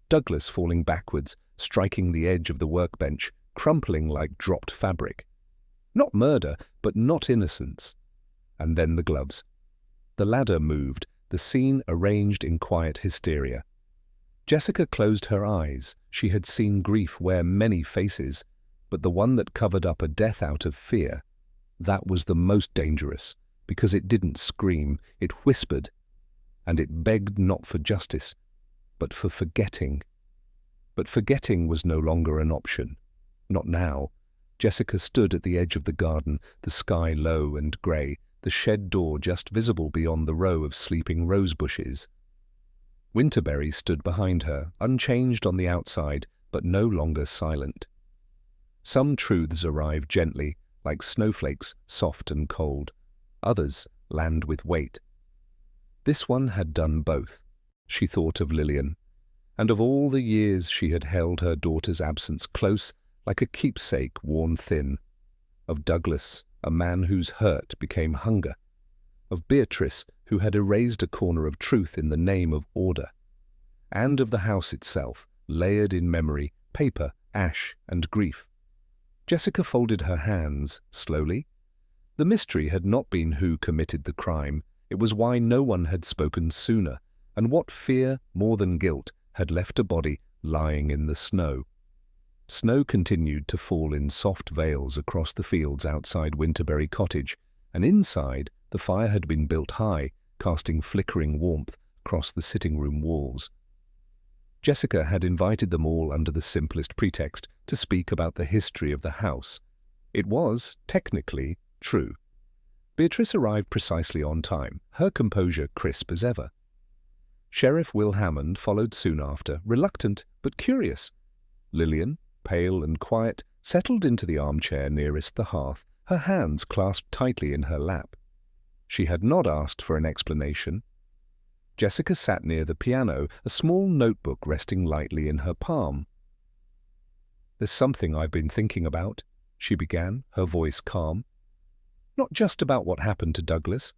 Douglas falling backwards, striking the edge of the workbench, crumpling like dropped fabric. Not murder, but not innocence. And then the gloves. The ladder moved, the scene arranged in quiet hysteria. Jessica closed her eyes. She had seen grief wear many faces, but the one that covered up a death out of fear, that was the most dangerous, because it didn't scream, it whispered, and it begged not for justice, but for forgetting. But forgetting was no longer an option. Not now. Jessica stood at the edge of the garden, the sky low and grey, the shed door just visible beyond the row of sleeping rose bushes. Winterberry stood behind her, unchanged on the outside, but no longer silent. Some truths arrive gently, like snowflakes, soft and cold. Others land with weight. This one had done both. She thought of Lillian, and of all the years she had held her daughter's absence close, like a keepsake worn thin. Of Douglas, a man whose hurt became hunger. Of Beatrice, who had erased a corner of truth in the name of order. And of the house itself, layered in memory, paper, ash, and grief. Jessica folded her hands, slowly. The mystery had not been who committed the crime, it was why no one had spoken sooner, and what fear, more than guilt, had left a body lying in the snow. Snow continued to fall in soft veils across the fields outside Winterberry Cottage, and inside the fire had been built high, casting flickering warmth across the sitting-room walls. Jessica had invited them all under the simplest pretext to speak about the history of the house. It was, technically, true. Beatrice arrived precisely on time, her composure crisp as ever. Sheriff Will Hammond followed soon after, reluctant but curious. Lillian, pale and quiet, settled into the armchair nearest the hearth, her hands clasped tightly in her lap. She had not asked for an explanation. Jessica sat near the piano, a small notebook resting lightly in her palm. "There's something I've been thinking about," she began, her voice calm. "Not just about what happened to Douglas,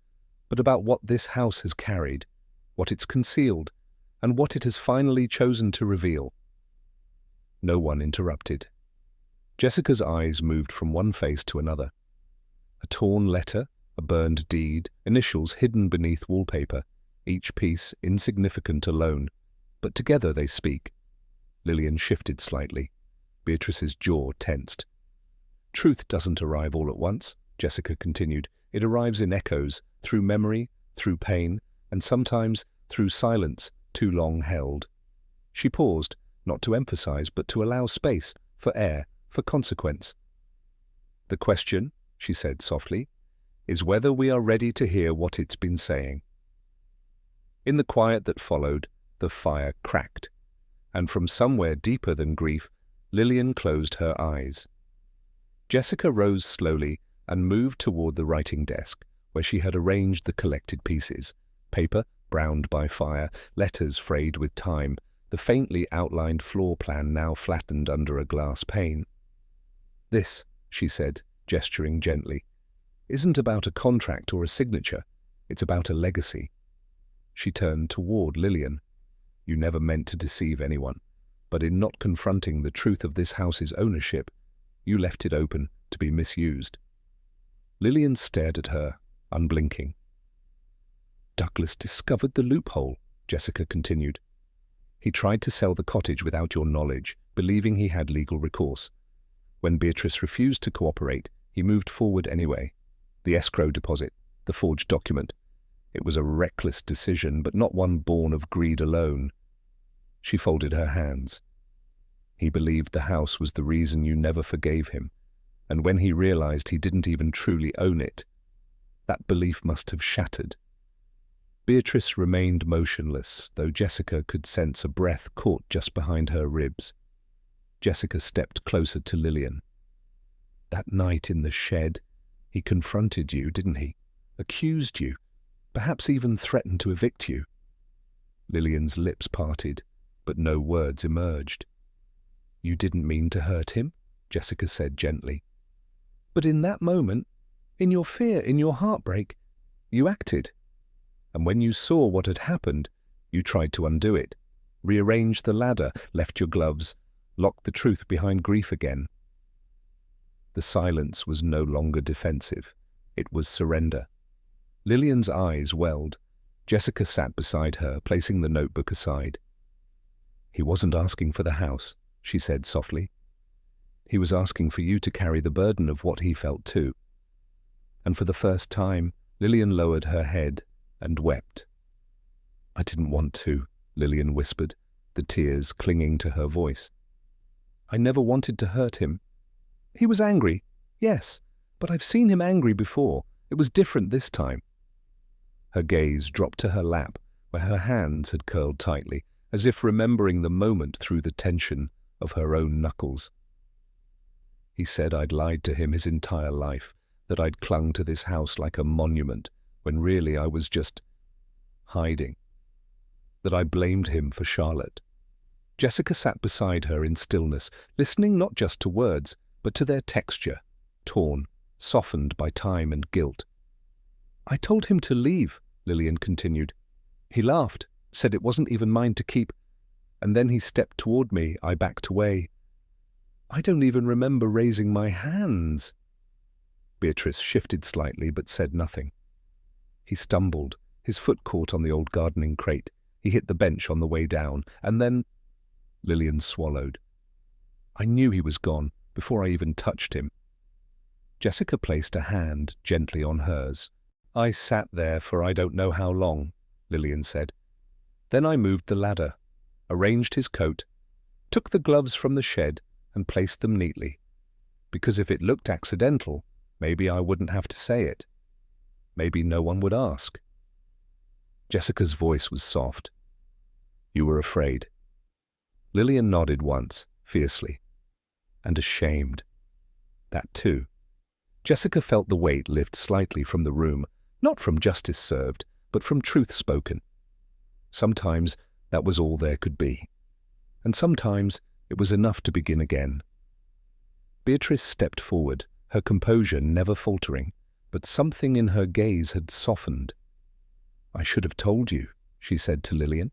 but about what this house has carried, what it's concealed, and what it has finally chosen to reveal." No one interrupted. Jessica's eyes moved from one face to another. A torn letter, a burned deed, initials hidden beneath wallpaper, each piece insignificant alone, but together they speak. Lillian shifted slightly. Beatrice's jaw tensed. "Truth doesn't arrive all at once," Jessica continued. "It arrives in echoes, through memory, through pain, and sometimes through silence too long held. She paused, not to emphasize, but to allow space, for air, for consequence. "The question," she said softly, "is whether we are ready to hear what it's been saying." In the quiet that followed, the fire cracked, and from somewhere deeper than grief, Lillian closed her eyes. Jessica rose slowly and moved toward the writing desk, where she had arranged the collected pieces: paper browned by fire, letters frayed with time, the faintly outlined floor plan now flattened under a glass pane. "This," she said, gesturing gently, "isn't about a contract or a signature. It's about a legacy." She turned toward Lillian. "You never meant to deceive anyone, but in not confronting the truth of this house's ownership, you left it open to be misused." Lillian stared at her, unblinking. "Douglas discovered the loophole," Jessica continued. "He tried to sell the cottage without your knowledge, believing he had legal recourse. When Beatrice refused to cooperate, he moved forward anyway. The escrow deposit, the forged document. It was a reckless decision, but not one born of greed alone." She folded her hands. "He believed the house was the reason you never forgave him, and when he realized he didn't even truly own it, that belief must have shattered." Beatrice remained motionless, though Jessica could sense a breath caught just behind her ribs. Jessica stepped closer to Lillian. "That night in the shed, he confronted you, didn't he? Accused you, perhaps even threatened to evict you." Lillian's lips parted, but no words emerged. "You didn't mean to hurt him," Jessica said gently. "But in that moment, in your fear, in your heartbreak, you acted. And when you saw what had happened, you tried to undo it, rearranged the ladder, left your gloves, locked the truth behind grief again." The silence was no longer defensive. It was surrender. Lillian's eyes welled. Jessica sat beside her, placing the notebook aside. "He wasn't asking for the house," she said softly. "He was asking for you to carry the burden of what he felt too." And for the first time, Lillian lowered her head and wept. "I didn't want to," Lillian whispered, the tears clinging to her voice. "I never wanted to hurt him. He was angry, yes, but I've seen him angry before. It was different this time." Her gaze dropped to her lap, where her hands had curled tightly, as if remembering the moment through the tension of her own knuckles. "He said I'd lied to him his entire life, that I'd clung to this house like a monument, when really I was just hiding. That I blamed him for Charlotte." Jessica sat beside her in stillness, listening not just to words, but to their texture, torn, softened by time and guilt. "I told him to leave," Lillian continued. "He laughed, said it wasn't even mine to keep, and then he stepped toward me. I backed away. I don't even remember raising my hands." Beatrice shifted slightly but said nothing. "He stumbled. His foot caught on the old gardening crate. He hit the bench on the way down, and then—" Lillian swallowed. "I knew he was gone before I even touched him." Jessica placed a hand gently on hers. "I sat there for I don't know how long," Lillian said. "Then I moved the ladder, arranged his coat, took the gloves from the shed and placed them neatly. Because if it looked accidental, maybe I wouldn't have to say it. Maybe no one would ask." Jessica's voice was soft. "You were afraid." Lillian nodded once, fiercely. "And ashamed." That too. Jessica felt the weight lift slightly from the room, not from justice served, but from truth spoken. Sometimes that was all there could be, and sometimes it was enough to begin again. Beatrice stepped forward, her composure never faltering, but something in her gaze had softened. "I should have told you," she said to Lillian,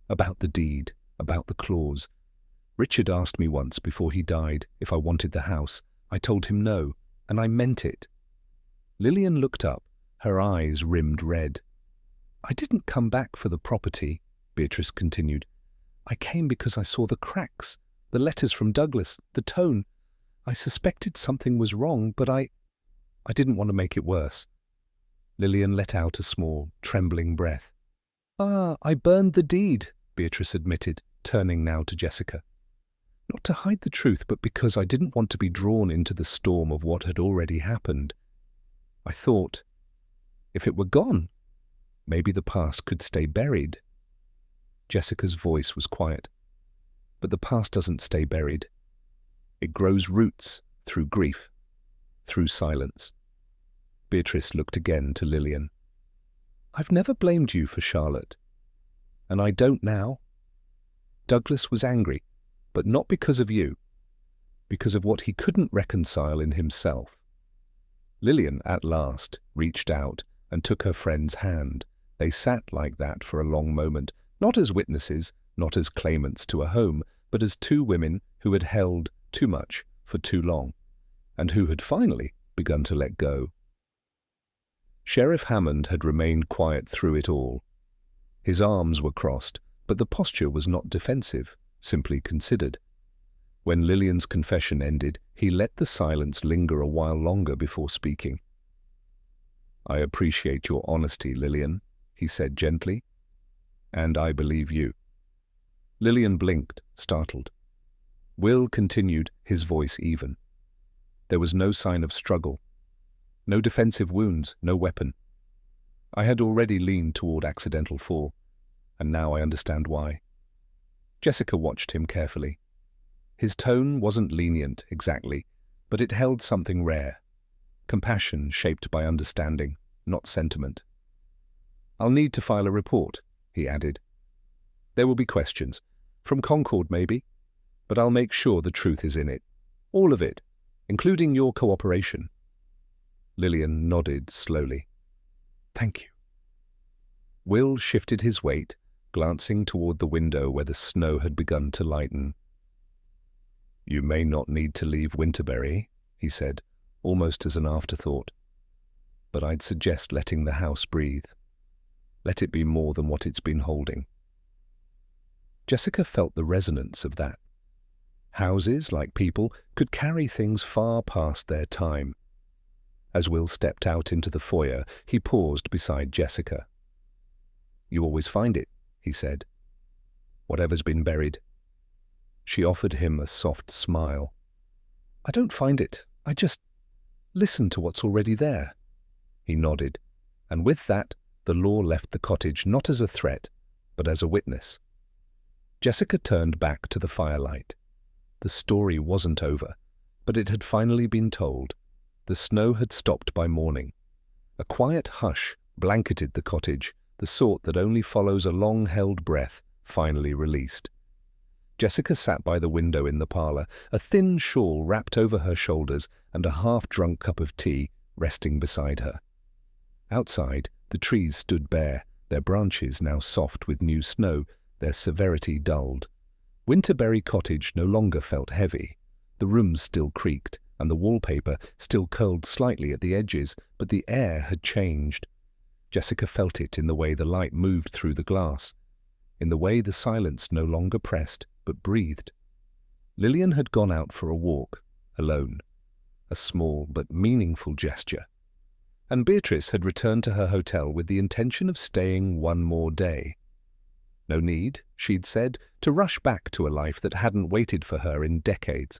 "about the deed, about the clause. Richard asked me once before he died if I wanted the house. I told him no, and I meant it." Lillian looked up, her eyes rimmed red. "I didn't come back for the property," Beatrice continued. "I came because I saw the cracks, the letters from Douglas, the tone. I suspected something was wrong, but I didn't want to make it worse." Lillian let out a small, trembling breath. "Ah, I burned the deed," Beatrice admitted, turning now to Jessica. "Not to hide the truth, but because I didn't want to be drawn into the storm of what had already happened. I thought, if it were gone, maybe the past could stay buried." Jessica's voice was quiet. "But the past doesn't stay buried. It grows roots through grief, through silence." Beatrice looked again to Lillian. "I've never blamed you for Charlotte, and I don't now. Douglas was angry, but not because of you, because of what he couldn't reconcile in himself." Lillian, at last, reached out and took her friend's hand. They sat like that for a long moment, not as witnesses, not as claimants to a home, but as two women who had held too much for too long, and who had finally begun to let go. Sheriff Hammond had remained quiet through it all. His arms were crossed, but the posture was not defensive, simply considered. When Lillian's confession ended, he let the silence linger a while longer before speaking. "I appreciate your honesty, Lillian," he said gently, "and I believe you." Lillian blinked, startled. Will continued, his voice even. There was no sign of struggle. No defensive wounds, no weapon. "I had already leaned toward accidental fall, and now I understand why." Jessica watched him carefully. His tone wasn't lenient, exactly, but it held something rare. Compassion shaped by understanding, not sentiment. "I'll need to file a report," he added. "There will be questions. From Concord, maybe. But I'll make sure the truth is in it. All of it, including your cooperation." Lillian nodded slowly. "Thank you." Will shifted his weight, glancing toward the window where the snow had begun to lighten. "You may not need to leave Winterberry," he said, almost as an afterthought. "But I'd suggest letting the house breathe. Let it be more than what it's been holding." Jessica felt the resonance of that. Houses, like people, could carry things far past their time. As Will stepped out into the foyer, he paused beside Jessica. "You always find it," he said. "Whatever's been buried." She offered him a soft smile. "I don't find it. I just listen to what's already there." He nodded, and with that, the law left the cottage not as a threat, but as a witness. Jessica turned back to the firelight. The story wasn't over, but it had finally been told. The snow had stopped by morning. A quiet hush blanketed the cottage, the sort that only follows a long-held breath, finally released. Jessica sat by the window in the parlor, a thin shawl wrapped over her shoulders and a half-drunk cup of tea resting beside her. Outside, the trees stood bare, their branches now soft with new snow, their severity dulled. Winterberry Cottage no longer felt heavy. The rooms still creaked, and the wallpaper still curled slightly at the edges, but the air had changed. Jessica felt it in the way the light moved through the glass, in the way the silence no longer pressed, but breathed. Lillian had gone out for a walk, alone, a small but meaningful gesture. And Beatrice had returned to her hotel with the intention of staying one more day. No need, she'd said, to rush back to a life that hadn't waited for her in decades.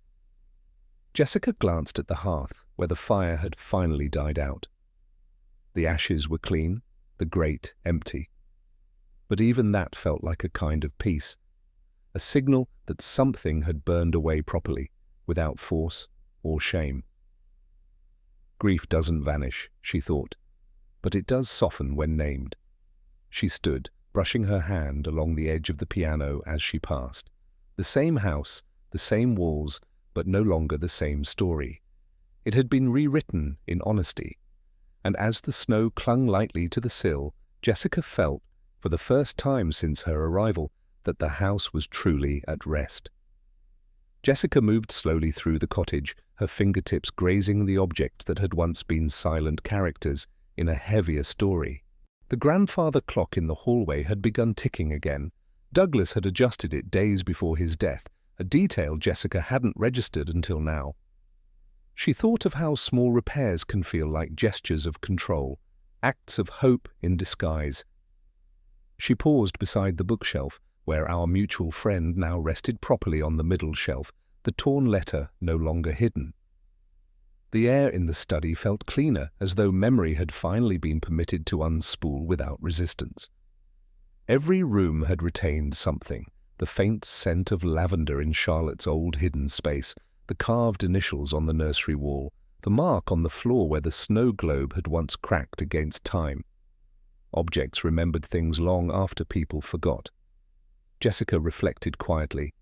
Jessica glanced at the hearth, where the fire had finally died out. The ashes were clean, the grate empty. But even that felt like a kind of peace, a signal that something had burned away properly, without force or shame. Grief doesn't vanish, she thought, but it does soften when named. She stood, brushing her hand along the edge of the piano as she passed. The same house, the same walls, but no longer the same story. It had been rewritten in honesty, and as the snow clung lightly to the sill, Jessica felt, for the first time since her arrival, that the house was truly at rest. Jessica moved slowly through the cottage, her fingertips grazing the objects that had once been silent characters in a heavier story. The grandfather clock in the hallway had begun ticking again. Douglas had adjusted it days before his death, a detail Jessica hadn't registered until now. She thought of how small repairs can feel like gestures of control, acts of hope in disguise. She paused beside the bookshelf, where our mutual friend now rested properly on the middle shelf, the torn letter no longer hidden. The air in the study felt cleaner, as though memory had finally been permitted to unspool without resistance. Every room had retained something, the faint scent of lavender in Charlotte's old hidden space, the carved initials on the nursery wall, the mark on the floor where the snow globe had once cracked against time. Objects remembered things long after people forgot. Jessica reflected quietly.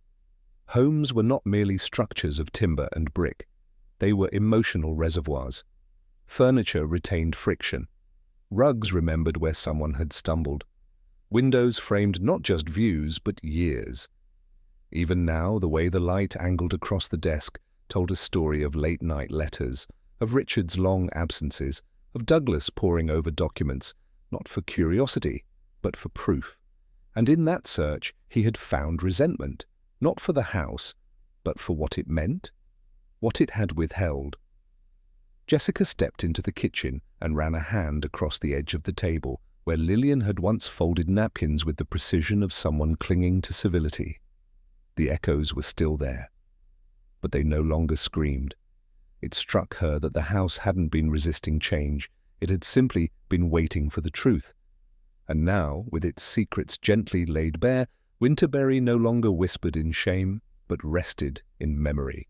Homes were not merely structures of timber and brick. They were emotional reservoirs. Furniture retained friction. Rugs remembered where someone had stumbled. Windows framed not just views, but years. Even now, the way the light angled across the desk told a story of late-night letters, of Richard's long absences, of Douglas poring over documents, not for curiosity, but for proof. And in that search, he had found resentment, not for the house, but for what it meant, what it had withheld. Jessica stepped into the kitchen and ran a hand across the edge of the table, where Lillian had once folded napkins with the precision of someone clinging to civility. The echoes were still there, but they no longer screamed. It struck her that the house hadn't been resisting change, it had simply been waiting for the truth. And now, with its secrets gently laid bare, Winterberry no longer whispered in shame, but rested in memory.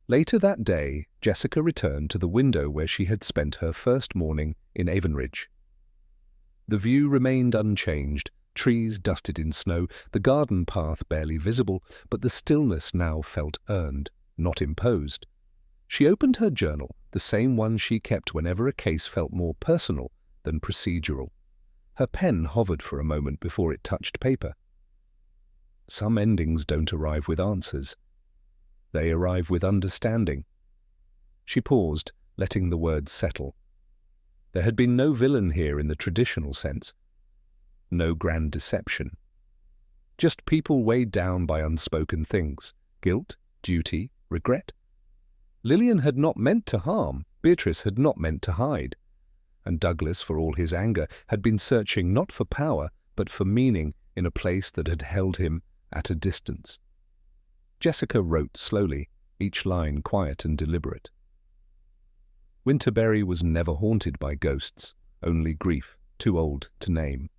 Later that day, Jessica returned to the window where she had spent her first morning in Avonridge. The view remained unchanged, trees dusted in snow, the garden path barely visible, but the stillness now felt earned, not imposed. She opened her journal, the same one she kept whenever a case felt more personal than procedural. Her pen hovered for a moment before it touched paper. Some endings don't arrive with answers. They arrive with understanding. She paused, letting the words settle. There had been no villain here in the traditional sense. No grand deception. Just people weighed down by unspoken things. Guilt, duty, regret. Lillian had not meant to harm. Beatrice had not meant to hide. And Douglas, for all his anger, had been searching not for power, but for meaning in a place that had held him at a distance. Jessica wrote slowly, each line quiet and deliberate. Winterberry was never haunted by ghosts, only grief, too old to name.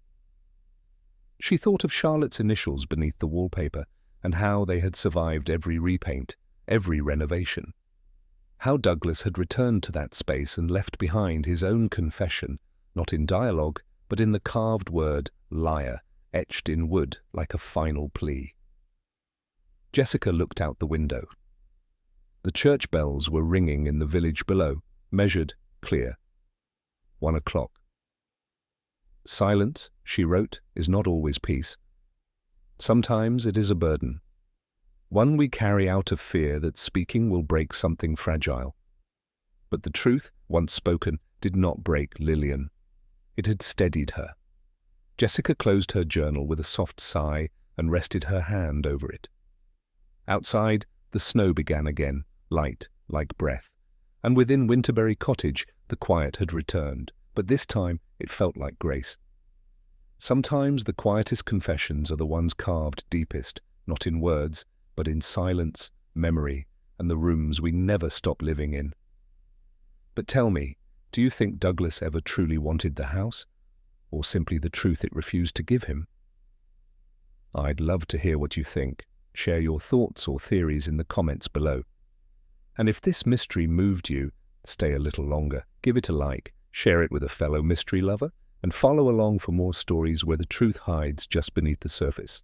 She thought of Charlotte's initials beneath the wallpaper and how they had survived every repaint, every renovation. How Douglas had returned to that space and left behind his own confession, not in dialogue, but in the carved word liar, etched in wood like a final plea. Jessica looked out the window. The church bells were ringing in the village below, measured, clear. 1 o'clock. Silence, she wrote, is not always peace. Sometimes it is a burden. One we carry out of fear that speaking will break something fragile. But the truth, once spoken, did not break Lillian. It had steadied her. Jessica closed her journal with a soft sigh and rested her hand over it. Outside, the snow began again, light, like breath, and within Winterberry Cottage the quiet had returned, but this time it felt like grace. Sometimes the quietest confessions are the ones carved deepest, not in words, but in silence, memory, and the rooms we never stop living in. But tell me, do you think Douglas ever truly wanted the house, or simply the truth it refused to give him? I'd love to hear what you think. Share your thoughts or theories in the comments below. And if this mystery moved you, stay a little longer, give it a like, share it with a fellow mystery lover, and follow along for more stories where the truth hides just beneath the surface.